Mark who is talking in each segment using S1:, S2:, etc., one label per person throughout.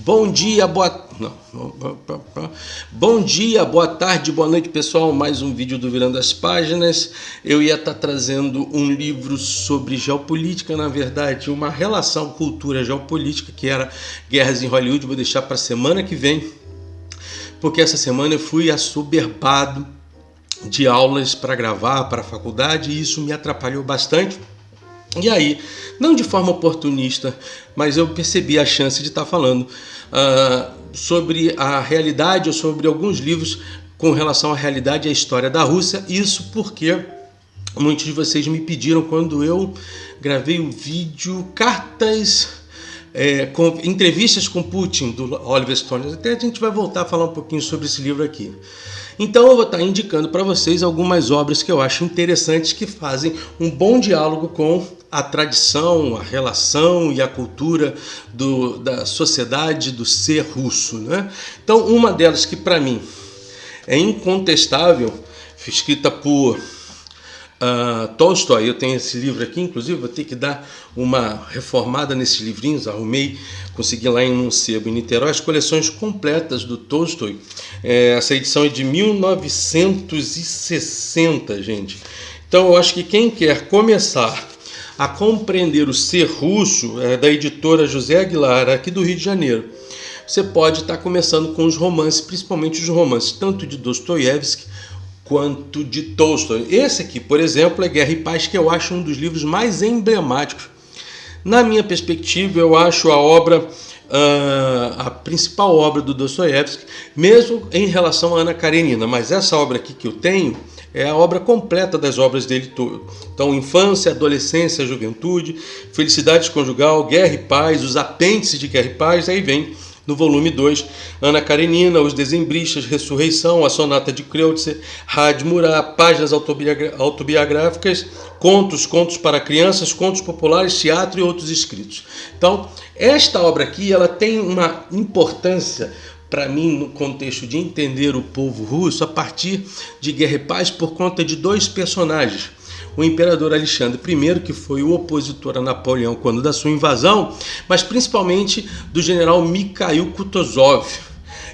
S1: Bom dia, Bom dia, boa tarde, boa noite, pessoal. Mais um vídeo do Virando as Páginas. Eu ia estar trazendo um livro sobre geopolítica, na verdade, uma relação cultura geopolítica, que era Guerras em Hollywood. Vou deixar para a semana que vem, porque essa semana eu fui assoberbado de aulas para gravar para a faculdade e isso me atrapalhou bastante. E aí, não de forma oportunista, mas eu percebi a chance de estar falando sobre a realidade ou sobre alguns livros com relação à realidade e à história da Rússia. Isso porque muitos de vocês me pediram quando eu gravei o vídeo Cartas, com entrevistas com Putin, do Oliver Stone. Até a gente vai voltar a falar um pouquinho sobre esse livro aqui. Então eu vou estar indicando para vocês algumas obras que eu acho interessantes, que fazem um bom diálogo com a tradição, a relação e a cultura da sociedade, do ser russo, né? Então uma delas que para mim é incontestável, escrita por Tolstói. Eu tenho esse livro aqui, inclusive vou ter que dar uma reformada nesses livrinhos. Consegui lá em um sebo em Niterói as coleções completas do Tolstói. Essa edição é de 1960, gente. Então eu acho que quem quer começar a compreender o ser russo, é da editora José Aguilar, aqui do Rio de Janeiro. Você pode estar começando com os romances, principalmente os romances tanto de Dostoiévski quanto de Tolstói. Esse aqui, por exemplo, é Guerra e Paz, que eu acho um dos livros mais emblemáticos. Na minha perspectiva, eu acho a principal obra do Dostoiévski, mesmo em relação a Ana Karenina. Mas essa obra aqui que eu tenho é a obra completa das obras dele todo. Então, Infância, Adolescência, Juventude, Felicidade Conjugal, Guerra e Paz, os apêndices de Guerra e Paz. Aí vem no volume 2, Ana Karenina, Os Dezembristas, Ressurreição, a Sonata de Kreutzer, Rádio Murat, páginas autobiográficas, contos para crianças, contos populares, teatro e outros escritos. Então, esta obra aqui, ela tem uma importância para mim no contexto de entender o povo russo a partir de Guerra e Paz, por conta de dois personagens. O imperador Alexandre I, que foi o opositor a Napoleão quando da sua invasão, mas principalmente do general Mikhail Kutuzov.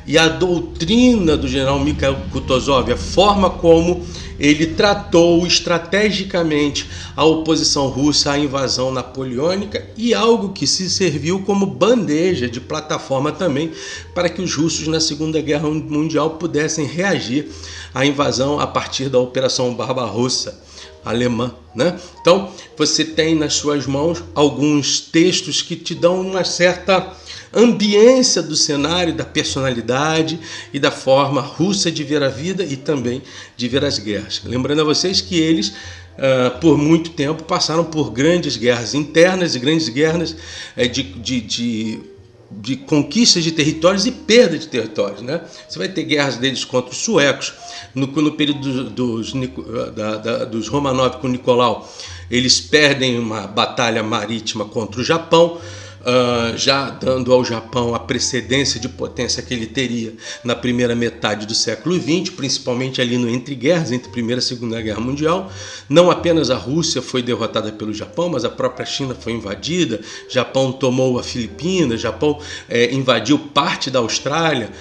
S1: E a doutrina do general Mikhail Kutuzov, a forma como ele tratou estrategicamente a oposição russa à invasão napoleônica, e algo que se serviu como bandeja de plataforma também para que os russos na Segunda Guerra Mundial pudessem reagir à invasão a partir da Operação Barbarossa alemã, né? Então você tem nas suas mãos alguns textos que te dão uma certa ambiência do cenário, da personalidade e da forma russa de ver a vida e também de ver as guerras. Lembrando a vocês que eles, por muito tempo, passaram por grandes guerras internas e grandes guerras de conquistas de territórios e perda de territórios, né? Você vai ter guerras deles contra os suecos, no período dos Romanov com Nicolau. Eles perdem uma batalha marítima contra o Japão, já dando ao Japão a precedência de potência que ele teria na primeira metade do século XX, principalmente ali no entre-guerras, entre Primeira e Segunda Guerra Mundial. Não apenas a Rússia foi derrotada pelo Japão, mas a própria China foi invadida, Japão tomou a Filipinas, Japão invadiu parte da Austrália,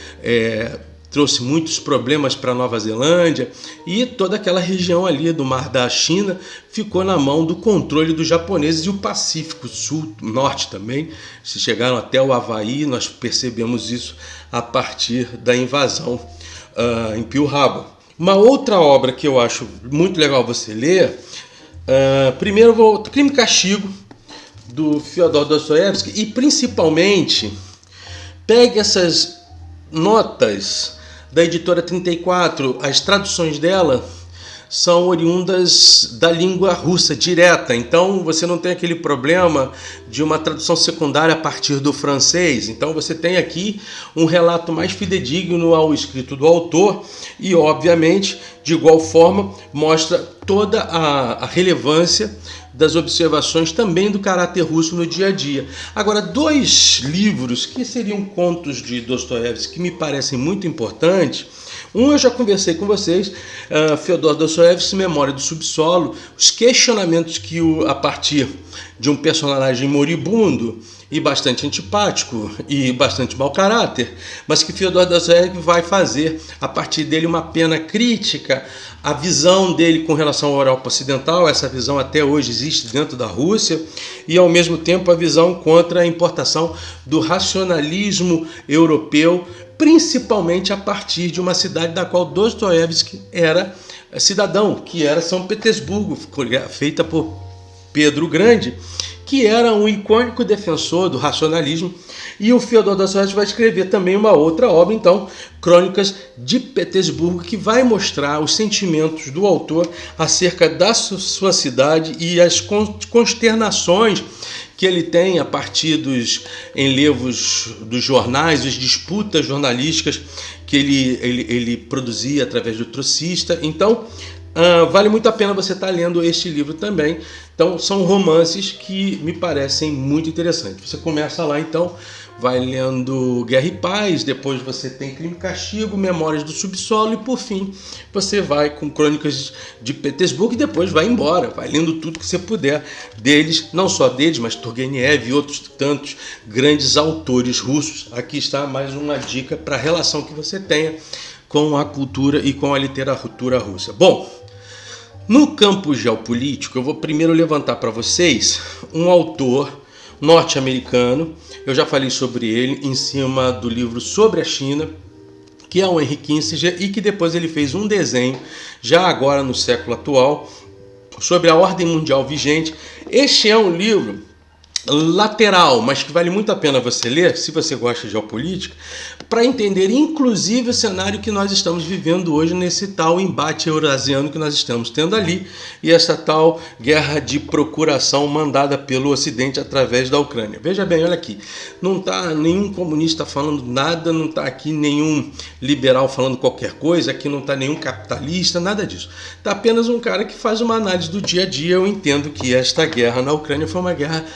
S1: trouxe muitos problemas para a Nova Zelândia, e toda aquela região ali do Mar da China ficou na mão do controle dos japoneses, e o Pacífico Sul, Norte também, se chegaram até o Havaí. Nós percebemos isso a partir da invasão em Pearl Harbor. Uma outra obra que eu acho muito legal você ler, primeiro Crime e Castigo, do Fyodor Dostoiévski, e principalmente pegue essas notas da editora 34, as traduções dela são oriundas da língua russa direta, então você não tem aquele problema de uma tradução secundária a partir do francês. Então você tem aqui um relato mais fidedigno ao escrito do autor e, obviamente, de igual forma, mostra toda a relevância das observações também do caráter russo no dia a dia. Agora, dois livros que seriam contos de Dostoiévski que me parecem muito importantes. Um eu já conversei com vocês, Fyodor Dostoiévski, Memória do Subsolo, os questionamentos que a partir de um personagem moribundo e bastante antipático e bastante mau caráter, mas que Fyodor Dostoiévski vai fazer a partir dele uma pena crítica à visão dele com relação ao Europa Ocidental. Essa visão até hoje existe dentro da Rússia, e ao mesmo tempo a visão contra a importação do racionalismo europeu, principalmente a partir de uma cidade da qual Dostoiévski era cidadão, que era São Petersburgo, feita por Pedro o Grande, que era um icônico defensor do racionalismo. E o Fyodor Dostoiévski vai escrever também uma outra obra, então, Crônicas de Petersburgo, que vai mostrar os sentimentos do autor acerca da sua cidade e as consternações que ele tem a partir dos enlevos dos jornais, as disputas jornalísticas que ele produzia através do Trocista. Então, vale muito a pena você estar lendo este livro também. Então, são romances que me parecem muito interessantes. Você começa lá, então, vai lendo Guerra e Paz, depois você tem Crime e Castigo, Memórias do Subsolo, e por fim você vai com Crônicas de Petersburgo, e depois vai embora, vai lendo tudo que você puder deles, não só deles, mas Turgenev e outros tantos grandes autores russos. Aqui está mais uma dica para a relação que você tenha com a cultura e com a literatura russa. Bom, no campo geopolítico, eu vou primeiro levantar para vocês um autor norte-americano. Eu já falei sobre ele em cima do livro sobre a China, que é o Henry Kissinger, e que depois ele fez um desenho, já agora no século atual, sobre a ordem mundial vigente. Este é um livro lateral, mas que vale muito a pena você ler, se você gosta de geopolítica, para entender inclusive o cenário que nós estamos vivendo hoje nesse tal embate eurasiano que nós estamos tendo ali, e essa tal guerra de procuração mandada pelo Ocidente através da Ucrânia. Veja bem, olha aqui, não está nenhum comunista falando nada, não está aqui nenhum liberal falando qualquer coisa, aqui não está nenhum capitalista, nada disso. Está apenas um cara que faz uma análise do dia a dia. Eu entendo que esta guerra na Ucrânia foi uma guerra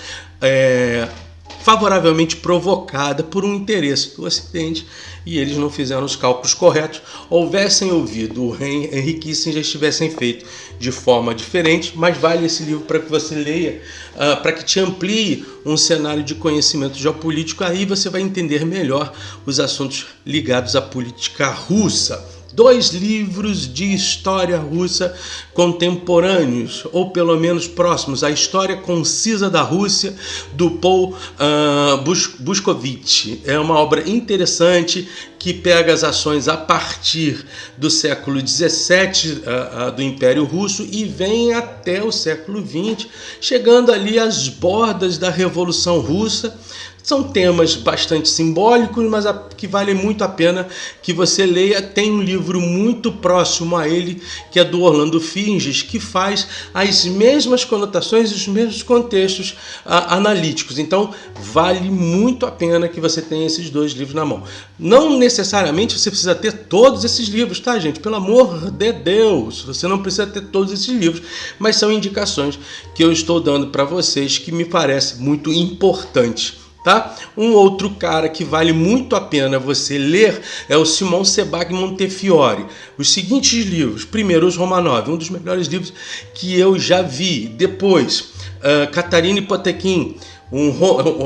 S1: favoravelmente provocada por um interesse do Ocidente, e eles não fizeram os cálculos corretos. Houvessem ouvido o Henry Kissinger, estivessem feito de forma diferente. Mas vale esse livro para que você leia, para que te amplie um cenário de conhecimento geopolítico. Aí você vai entender melhor os assuntos ligados à política russa. 2 livros de história russa contemporâneos, ou pelo menos próximos: A História Concisa da Rússia, do Paul Buskovitch. É uma obra interessante que pega as ações a partir do século XVII do Império Russo e vem até o século XX, chegando ali às bordas da Revolução Russa. São temas bastante simbólicos, mas que vale muito a pena que você leia. Tem um livro muito próximo a ele, que é do Orlando Figes, que faz as mesmas conotações e os mesmos contextos analíticos. Então, vale muito a pena que você tenha esses 2 livros na mão. Não necessariamente você precisa ter todos esses livros, tá, gente? Pelo amor de Deus, você não precisa ter todos esses livros, mas são indicações que eu estou dando para vocês que me parecem muito importantes. Tá? Um outro cara que vale muito a pena você ler é o Simon Sebag Montefiore. Os seguintes livros: primeiro, Os Romanov, um dos melhores livros que eu já vi. Depois, Katarina Potekin,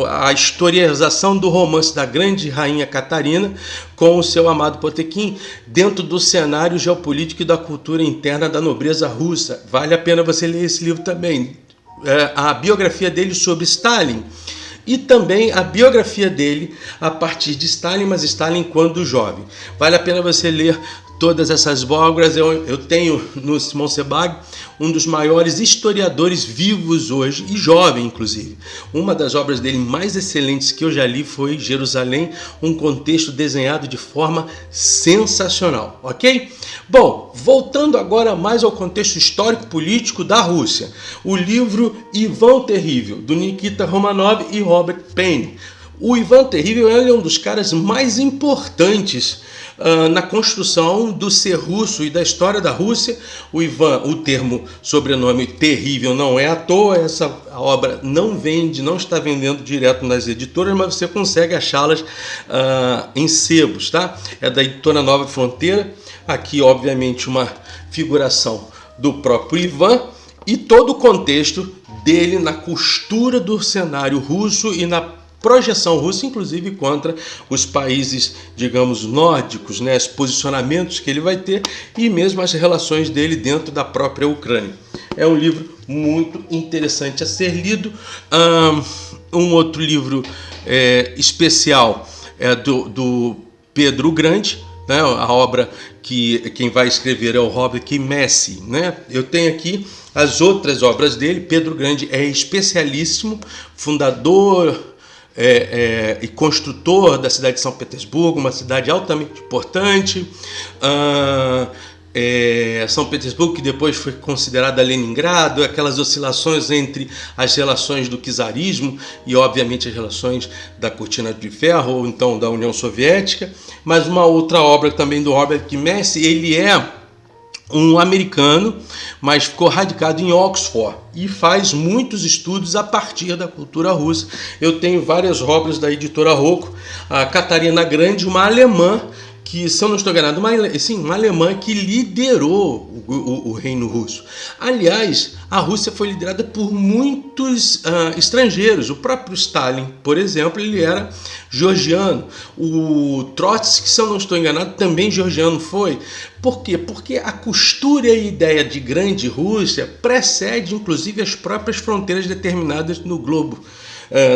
S1: a historização do romance da grande rainha Catarina com o seu amado Potekin dentro do cenário geopolítico e da cultura interna da nobreza russa. Vale a pena você ler esse livro também. A biografia dele sobre Stalin, e também a biografia dele a partir de Stalin, mas Stalin quando jovem. Vale a pena você ler todas essas obras. Eu tenho no Simon Sebag um dos maiores historiadores vivos hoje, e jovem inclusive. Uma das obras dele mais excelentes que eu já li foi Jerusalém, um contexto desenhado de forma sensacional, ok? Bom, voltando agora mais ao contexto histórico-político da Rússia, o livro Ivan o Terrível, do Nikita Romanov e Robert Paine. O Ivan Terrível é um dos caras mais importantes na construção do ser russo e da história da Rússia. O Ivan, o termo sobrenome terrível não é à toa. Essa obra não vende, não está vendendo direto nas editoras, mas você consegue achá-las em sebos, tá? É da editora Nova Fronteira. Aqui, obviamente, uma figuração do próprio Ivan e todo o contexto dele na costura do cenário russo e na projeção russa, inclusive contra os países, digamos, nórdicos, né? Os posicionamentos que ele vai ter e mesmo as relações dele dentro da própria Ucrânia. É um livro muito interessante a ser lido. Um outro livro especial é do Pedro Grande, né? A obra que quem vai escrever é o Robert Messi, né? Eu tenho aqui as outras obras dele. Pedro Grande é especialíssimo, fundador e construtor da cidade de São Petersburgo, uma cidade altamente importante. São Petersburgo, que depois foi considerada Leningrado, aquelas oscilações entre as relações do czarismo e, obviamente, as relações da Cortina de Ferro, ou então da União Soviética. Mas uma outra obra também do Robert Messi, ele é um americano, mas ficou radicado em Oxford e faz muitos estudos a partir da cultura russa. Eu tenho várias obras da editora Rocco. A Catarina Grande, uma alemã, que, se eu não estou enganado, uma alemã que liderou o reino russo. Aliás, a Rússia foi liderada por muitos estrangeiros. O próprio Stalin, por exemplo, ele era georgiano. O Trotsky, se eu não estou enganado, também georgiano foi. Por quê? Porque a costura e a ideia de grande Rússia precede, inclusive, as próprias fronteiras determinadas no globo,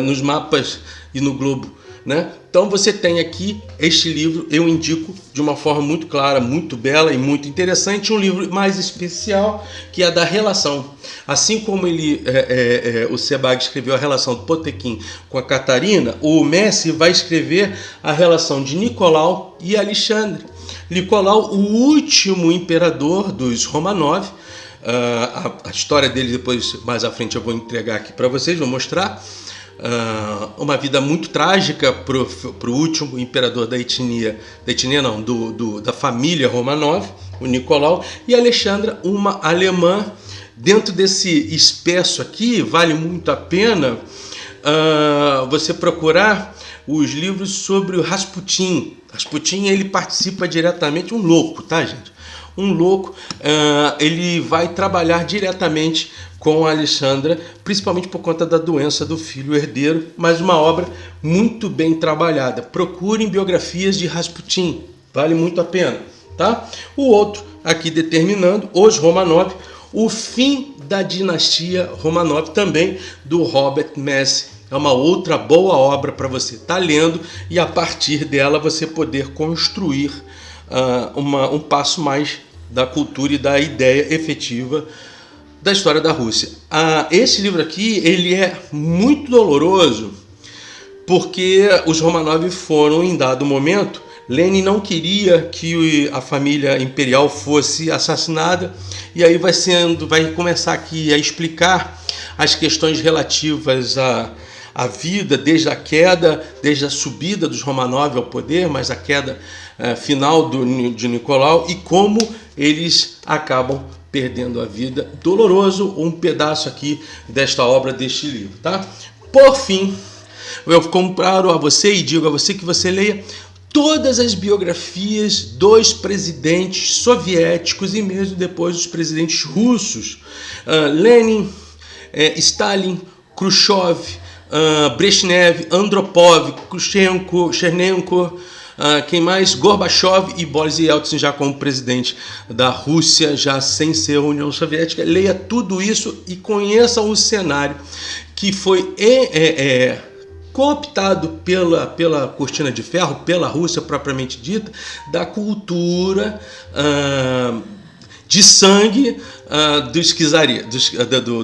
S1: nos mapas e no globo, né? Então você tem aqui este livro, eu indico de uma forma muito clara, muito bela e muito interessante, um livro mais especial, que é da relação. Assim como o Sebag escreveu a relação do Potemkin com a Catarina, o Messi vai escrever a relação de Nicolau e Alexandre. Nicolau, o último imperador dos Romanov. A história dele depois, mais à frente, eu vou entregar aqui para vocês, vou mostrar. Uma vida muito trágica para o último imperador da família Romanov, o Nicolau, e Alexandra, uma alemã. Dentro desse espesso aqui, vale muito a pena você procurar os livros sobre o Rasputin. Rasputin, ele participa diretamente, um louco, tá, gente? Um louco, ele vai trabalhar diretamente com a Alexandra, principalmente por conta da doença do filho herdeiro, mas uma obra muito bem trabalhada. Procurem biografias de Rasputin, vale muito a pena, tá? O outro, aqui determinando, os Romanov, o fim da dinastia Romanov, também do Robert Messi. É uma outra boa obra para você estar lendo e, a partir dela, você poder construir um passo mais da cultura e da ideia efetiva da história da Rússia. Esse livro aqui, ele é muito doloroso, porque os Romanov foram, em dado momento, Lenin não queria que a família imperial fosse assassinada, e aí vai começar aqui a explicar as questões relativas à vida, desde a queda, desde a subida dos Romanov ao poder, mas a queda final de Nicolau, e como eles acabam perdendo a vida. Doloroso, um pedaço aqui desta obra, deste livro, tá? Por fim, eu comparo a você e digo a você que você leia todas as biografias dos presidentes soviéticos e mesmo depois dos presidentes russos. Lenin, Stalin, Khrushchev, Brezhnev, Andropov, Khrushchenko, Chernenko, quem mais? Gorbachev e Boris Yeltsin, já como presidente da Rússia, já sem ser a União Soviética. Leia tudo isso e conheça o cenário que foi cooptado pela Cortina de Ferro, pela Rússia propriamente dita, da cultura de sangue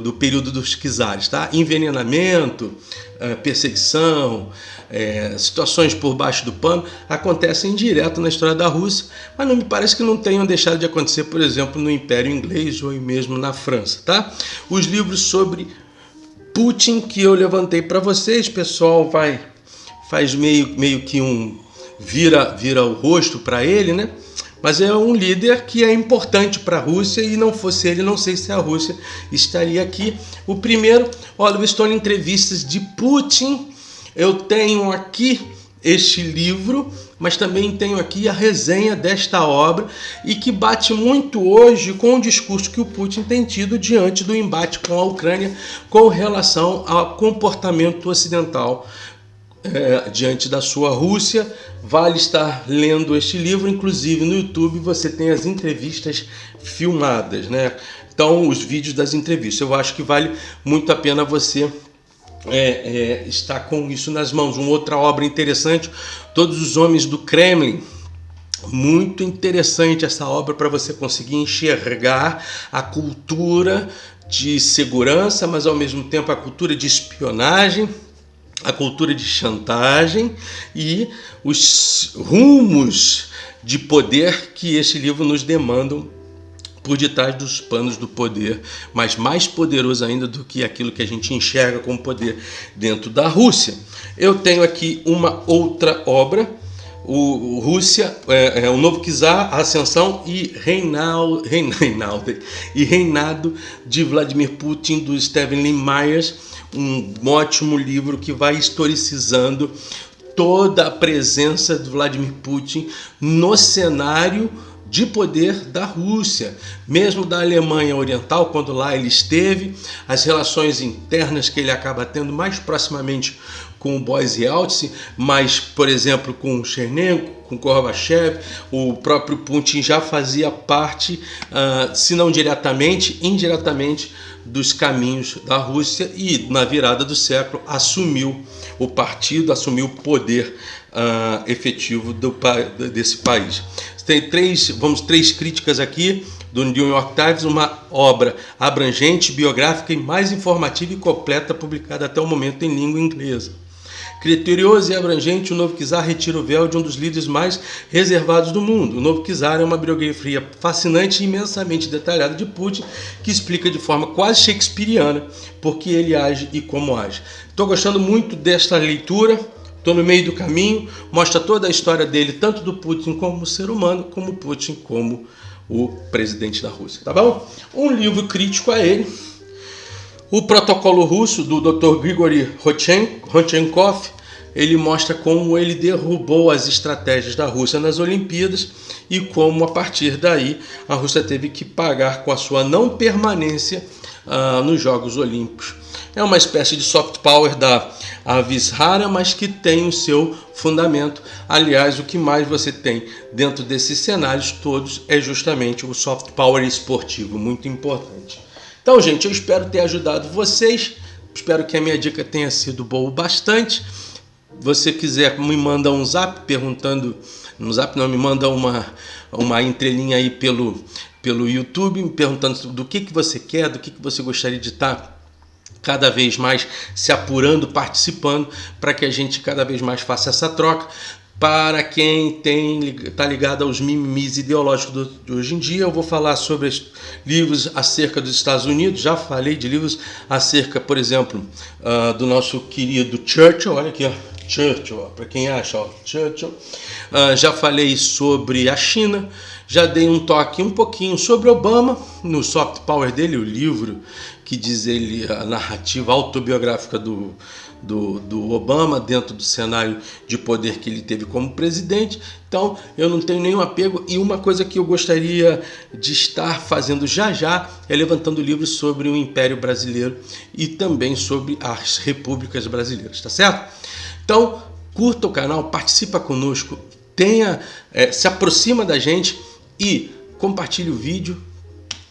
S1: do período dos czares, tá? Envenenamento, perseguição, situações por baixo do pano acontecem direto na história da Rússia, mas não me parece que não tenham deixado de acontecer, por exemplo, no Império Inglês ou mesmo na França, tá? Os livros sobre Putin que eu levantei para vocês, pessoal, faz meio que vira o rosto para ele, né? Mas é um líder que é importante para a Rússia, e não fosse ele, não sei se a Rússia estaria aqui. O primeiro, Oliver Stone, Entrevistas de Putin. Eu tenho aqui este livro, mas também tenho aqui a resenha desta obra, e que bate muito hoje com o discurso que o Putin tem tido diante do embate com a Ucrânia com relação ao comportamento ocidental diante da sua Rússia. Vale estar lendo este livro, inclusive no YouTube você tem as entrevistas filmadas, né? Então, os vídeos das entrevistas. Eu acho que vale muito a pena você estar com isso nas mãos. Uma outra obra interessante, Todos os Homens do Kremlin. Muito interessante essa obra para você conseguir enxergar a cultura de segurança, mas ao mesmo tempo a cultura de espionagem, a cultura de chantagem e os rumos de poder que este livro nos demandam por detrás dos panos do poder, mas mais poderoso ainda do que aquilo que a gente enxerga como poder dentro da Rússia. Eu tenho aqui uma outra obra, o Rússia, o Novo Czar, a Ascensão e Reinado de Vladimir Putin, do Stephen Lee Myers, um ótimo livro que vai historicizando toda a presença de Vladimir Putin no cenário de poder da Rússia, mesmo da Alemanha Oriental, quando lá ele esteve, as relações internas que ele acaba tendo mais proximamente com o Boris Yeltsin, mas, por exemplo, com o Chernenko, com Gorbachev, o próprio Putin já fazia parte, se não diretamente, indiretamente, dos caminhos da Rússia e, na virada do século, assumiu o partido, assumiu o poder efetivo desse país. Tem três críticas aqui do New York Times, uma obra abrangente, biográfica e mais informativa e completa, publicada até o momento em língua inglesa. Criterioso e abrangente, o Novo Czar retira o véu de um dos líderes mais reservados do mundo. O Novo Czar é uma biografia fascinante e imensamente detalhada de Putin, que explica de forma quase shakespeariana por que ele age e como age. Estou gostando muito desta leitura, estou no meio do caminho, mostra toda a história dele, tanto do Putin como ser humano, como Putin como o presidente da Rússia, tá bom? Um livro crítico a ele, O Protocolo Russo, do Dr. Grigory Rodchenkov. Ele mostra como ele derrubou as estratégias da Rússia nas Olimpíadas e como, a partir daí, a Rússia teve que pagar com a sua não permanência nos Jogos Olímpicos. É uma espécie de soft power da Avishara, mas que tem o seu fundamento. Aliás, o que mais você tem dentro desses cenários todos é justamente o soft power esportivo, muito importante. Então, gente, eu espero ter ajudado vocês, espero que a minha dica tenha sido boa bastante. Você quiser, me manda um zap perguntando, no zap não, me manda uma entrelinha aí pelo YouTube, me perguntando do que você quer, do que você gostaria de estar cada vez mais se apurando, participando, para que a gente cada vez mais faça essa troca. Para quem está ligado aos mimimis ideológicos de hoje em dia, eu vou falar sobre livros acerca dos Estados Unidos. Já falei de livros acerca, por exemplo, do nosso querido Churchill. Olha aqui, ó, Churchill, para quem acha, ó, Churchill. Já falei sobre a China. Já dei um toque um pouquinho sobre Obama, no soft power dele, o livro que diz ele, a narrativa autobiográfica do Obama dentro do cenário de poder que ele teve como presidente. Então eu não tenho nenhum apego, e uma coisa que eu gostaria de estar fazendo já é levantando livros sobre o Império Brasileiro e também sobre as repúblicas brasileiras, tá certo? Então curta o canal, participa conosco, se aproxima da gente e compartilhe o vídeo,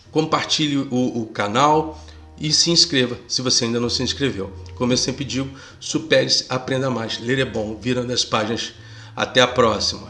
S1: compartilhe o canal e se inscreva se você ainda não se inscreveu. Como eu sempre digo, supere-se, aprenda mais. Ler é bom, virando as páginas. Até a próxima.